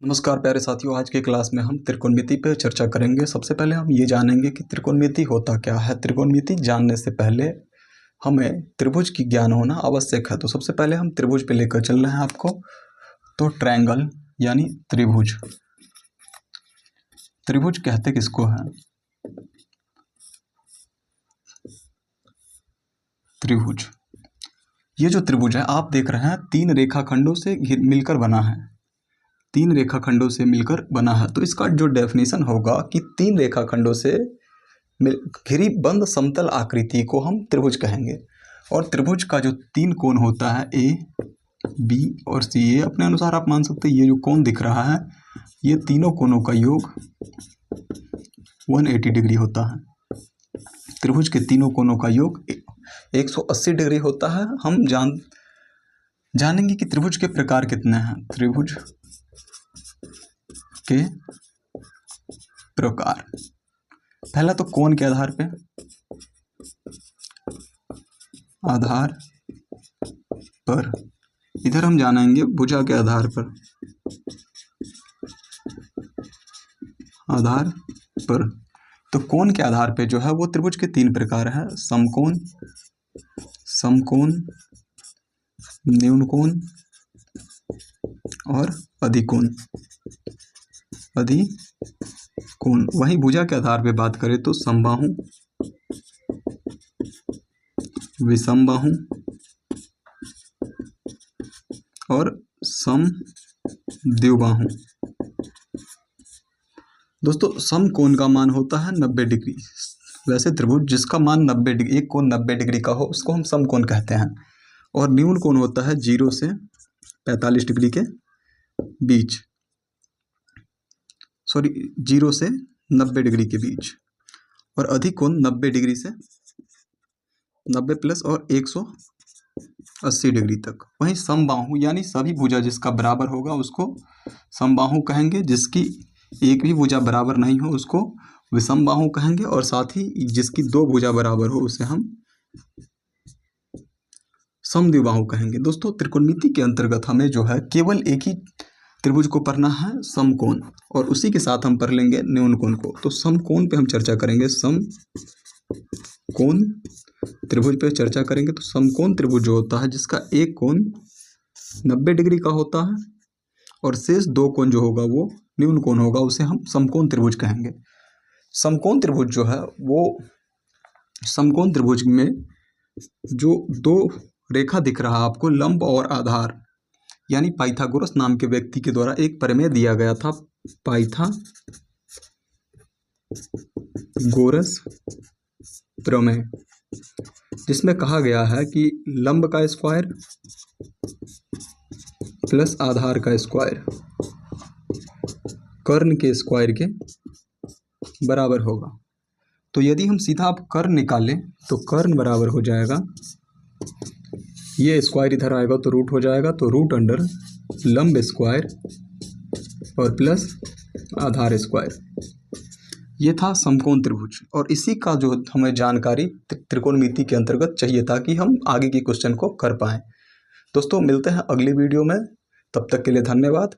नमस्कार प्यारे साथियों, आज के क्लास में हम त्रिकोणमिति पर चर्चा करेंगे। सबसे पहले हम ये जानेंगे कि त्रिकोणमिति होता क्या है। त्रिकोणमिति जानने से पहले हमें त्रिभुज की ज्ञान होना आवश्यक है। तो सबसे पहले हम त्रिभुज पे लेकर चल रहे हैं आपको। तो ट्रायंगल यानी त्रिभुज, त्रिभुज कहते किसको है? त्रिभुज, ये जो त्रिभुज है आप देख रहे हैं तीन रेखाखंडों से मिलकर बना है, तीन रेखाखंडों से मिलकर बना है। तो इसका जो डेफिनेशन होगा कि तीन रेखाखंडों से घिरी बंद समतल आकृति को हम त्रिभुज कहेंगे। और त्रिभुज का जो तीन कोण होता है ए, बी और सी, ये अपने अनुसार आप मान सकते हैं। ये जो कोण दिख रहा है ये तीनों कोणों का योग 180 डिग्री होता है। त्रिभुज के तीनों कोणों का योग 180 डिग्री होता है। हम जानेंगे कि त्रिभुज के प्रकार कितने हैं। त्रिभुज के प्रकार, पहला तो कोण के आधार पर, इधर हम जानेंगे भुजा के आधार पर। तो कोण के आधार पे जो है वो त्रिभुज के तीन प्रकार है: समकोण, समकोण, न्यून कोण और अधिकोण। वहीं भुजा के आधार पे बात करें तो समबाहु, विषमबाहु और समद्विबाहु। दोस्तों समकोण का मान होता है 90 डिग्री। वैसे त्रिभुज जिसका मान 90 डिग्री, एक कोण 90 डिग्री का हो उसको हम समकोण कहते हैं। और न्यून कोण होता है 0 से 45 डिग्री के बीच, 0 से 90 डिग्री के बीच। और अधिक कोण 90 डिग्री से 90 प्लस और 180 डिग्री तक। वहीं समबाहु यानी सभी भुजा जिसका बराबर होगा उसको समबाहु कहेंगे। जिसकी एक भी भुजा बराबर नहीं हो उसको विषमबाहु कहेंगे। और साथ ही जिसकी दो भुजा बराबर हो उसे हम समद्विबाहु कहेंगे। दोस्तों त्रिकोणमिति के अंतर्गत हमें जो है केवल एक ही त्रिभुज को पढ़ना है, समकोण, और उसी के साथ हम पढ़ लेंगे न्यून कोण को। तो समकोण पे हम चर्चा करेंगे, समकोण त्रिभुज पे चर्चा करेंगे। तो समकोण त्रिभुज जो होता है जिसका एक कोण 90 डिग्री का होता है और शेष दो कोण जो होगा वो न्यून कोण होगा, उसे हम समकोण त्रिभुज कहेंगे। समकोण त्रिभुज जो है वो, समकोण त्रिभुज में जो दो रेखा दिख रहा है आपको, लंब और आधार, यानी पाइथागोरस नाम के व्यक्ति के द्वारा एक प्रमेय दिया गया था, पाइथागोरस प्रमेय, जिसमें कहा गया है कि लंब का स्क्वायर प्लस आधार का स्क्वायर कर्ण के स्क्वायर के बराबर होगा। तो यदि हम सीधा आप कर्ण निकालें तो कर्ण बराबर हो जाएगा, ये स्क्वायर इधर आएगा तो रूट हो जाएगा, तो रूट अंडर लंब स्क्वायर और प्लस आधार स्क्वायर। ये था समकोण त्रिभुज। और इसी का जो हमें जानकारी त्रिकोणमिति के अंतर्गत चाहिए था कि हम आगे की क्वेश्चन को कर पाएं। दोस्तों मिलते हैं अगली वीडियो में, तब तक के लिए धन्यवाद।